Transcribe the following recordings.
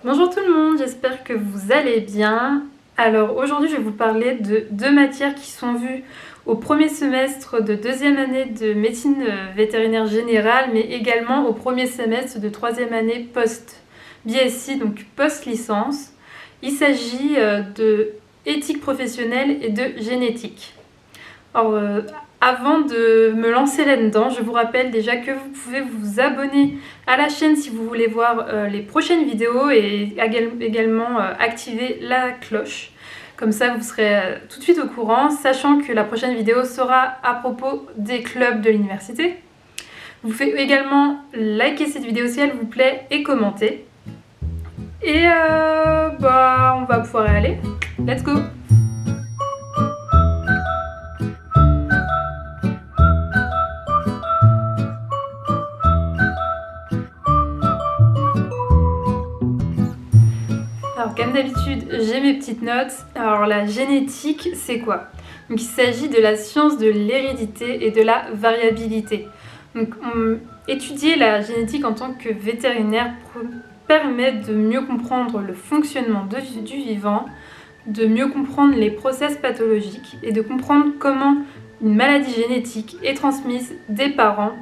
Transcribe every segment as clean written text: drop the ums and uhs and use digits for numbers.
Bonjour tout le monde, j'espère que vous allez bien. Alors aujourd'hui je vais vous parler de deux matières qui sont vues au premier semestre de deuxième année de médecine vétérinaire générale, mais également au premier semestre de troisième année post-BSc, donc post-licence. Il s'agit de éthique professionnelle et de génétique. Alors, avant de me lancer là-dedans, je vous rappelle déjà que vous pouvez vous abonner à la chaîne si vous voulez voir les prochaines vidéos et également activer la cloche. Comme ça, vous serez tout de suite au courant, sachant que la prochaine vidéo sera à propos des clubs de l'université. Vous pouvez également liker cette vidéo si elle vous plaît et commenter. Et on va pouvoir y aller. Let's go! Alors comme d'habitude, j'ai mes petites notes. Alors la génétique, c'est quoi? Donc il s'agit de la science de l'hérédité et de la variabilité. Donc étudier la génétique en tant que vétérinaire permet de mieux comprendre le fonctionnement du vivant, de mieux comprendre les process pathologiques et de comprendre comment une maladie génétique est transmise des parents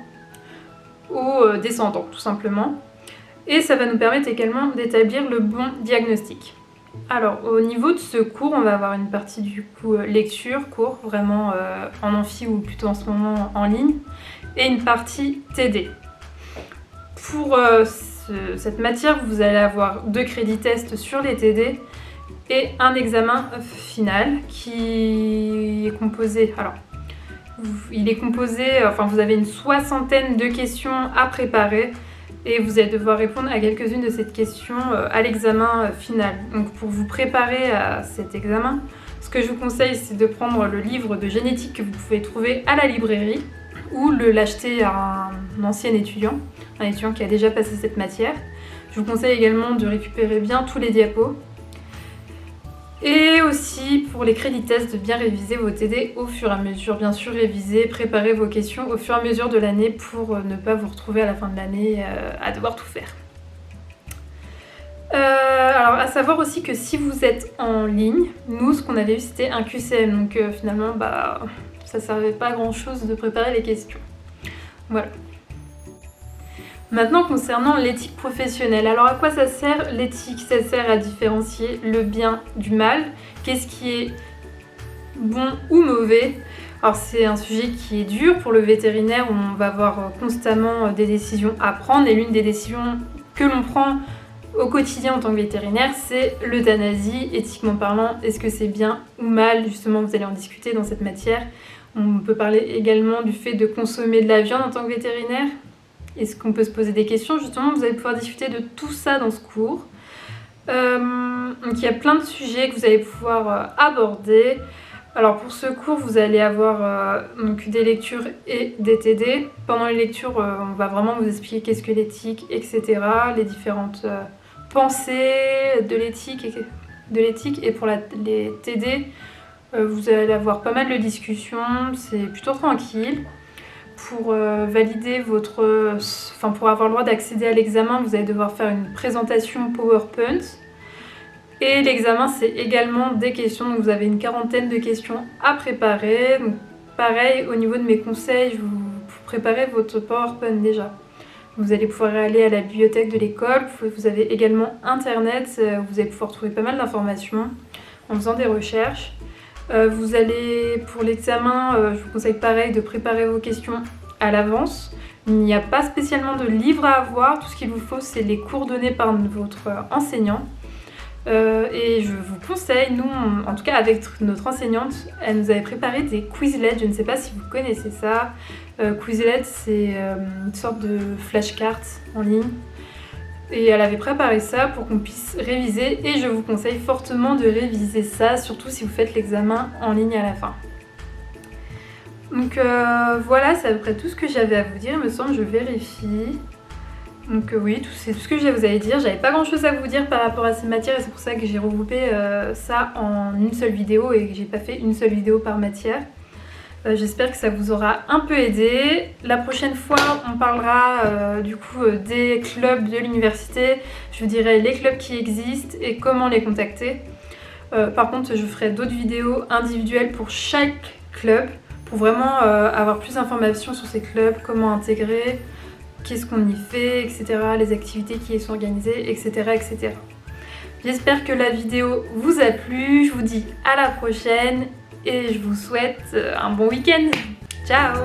aux descendants, tout simplement. Et ça va nous permettre également d'établir le bon diagnostic. Alors au niveau de ce cours, on va avoir une partie du coup lecture, cours vraiment en amphi ou plutôt en ce moment en ligne, et une partie TD. Pour cette matière, vous allez avoir 2 crédits tests sur les TD et un examen final qui est composé. Alors, vous avez une 60aine de questions à préparer. Et vous allez devoir répondre à quelques-unes de ces questions à l'examen final. Donc pour vous préparer à cet examen, ce que je vous conseille, c'est de prendre le livre de génétique que vous pouvez trouver à la librairie ou l'acheter à un ancien étudiant, un étudiant qui a déjà passé cette matière. Je vous conseille également de récupérer bien tous les diapos. Et aussi pour les crédits tests, de bien réviser vos TD au fur et à mesure. Bien sûr, réviser, préparer vos questions au fur et à mesure de l'année pour ne pas vous retrouver à la fin de l'année à devoir tout faire. Alors, à savoir aussi que si vous êtes en ligne, nous, ce qu'on avait eu, c'était un QCM. Donc finalement, ça servait pas à grand chose de préparer les questions. Voilà. Maintenant, concernant l'éthique professionnelle, alors à quoi ça sert l'éthique? Ça sert à différencier le bien du mal, qu'est-ce qui est bon ou mauvais. Alors c'est un sujet qui est dur pour le vétérinaire, où on va avoir constamment des décisions à prendre, et l'une des décisions que l'on prend au quotidien en tant que vétérinaire, c'est l'euthanasie. Éthiquement parlant, est-ce que c'est bien ou mal? Justement, vous allez en discuter dans cette matière. On peut parler également du fait de consommer de la viande en tant que vétérinaire. Est-ce qu'on peut se poser des questions? Justement, vous allez pouvoir discuter de tout ça dans ce cours. Donc il y a plein de sujets que vous allez pouvoir aborder. Alors pour ce cours, vous allez avoir donc des lectures et des TD. Pendant les lectures, on va vraiment vous expliquer qu'est-ce que l'éthique, etc. Les différentes pensées de l'éthique. Et pour les TD, vous allez avoir pas mal de discussions. C'est plutôt tranquille. Pour valider pour avoir le droit d'accéder à l'examen, vous allez devoir faire une présentation PowerPoint. Et l'examen, c'est également des questions. Donc vous avez une 40aine de questions à préparer. Donc pareil, au niveau de mes conseils, vous préparez votre PowerPoint déjà. Vous allez pouvoir aller à la bibliothèque de l'école. Vous avez également Internet. Vous allez pouvoir trouver pas mal d'informations en faisant des recherches. Vous allez, pour l'examen, je vous conseille pareil de préparer vos questions à l'avance. Il n'y a pas spécialement de livre à avoir, tout ce qu'il vous faut, c'est les cours donnés par votre enseignant. Et je vous conseille, nous, en tout cas avec notre enseignante, elle nous avait préparé des Quizlet, je ne sais pas si vous connaissez ça. Quizlet, c'est une sorte de flashcards en ligne. Et elle avait préparé ça pour qu'on puisse réviser, et je vous conseille fortement de réviser ça, surtout si vous faites l'examen en ligne à la fin. Donc voilà, c'est à peu près tout ce que j'avais à vous dire, il me semble, je vérifie. Donc oui, c'est tout ce que je vous allais dire. J'avais pas grand chose à vous dire par rapport à ces matières, et c'est pour ça que j'ai regroupé ça en une seule vidéo et que j'ai pas fait une seule vidéo par matière. J'espère que ça vous aura un peu aidé. La prochaine fois, on parlera du coup des clubs de l'université. Je vous dirai les clubs qui existent et comment les contacter. Par contre, je ferai d'autres vidéos individuelles pour chaque club pour vraiment avoir plus d'informations sur ces clubs, comment intégrer, qu'est-ce qu'on y fait, etc. Les activités qui y sont organisées, etc. etc. J'espère que la vidéo vous a plu. Je vous dis à la prochaine et je vous souhaite un bon week-end. Ciao!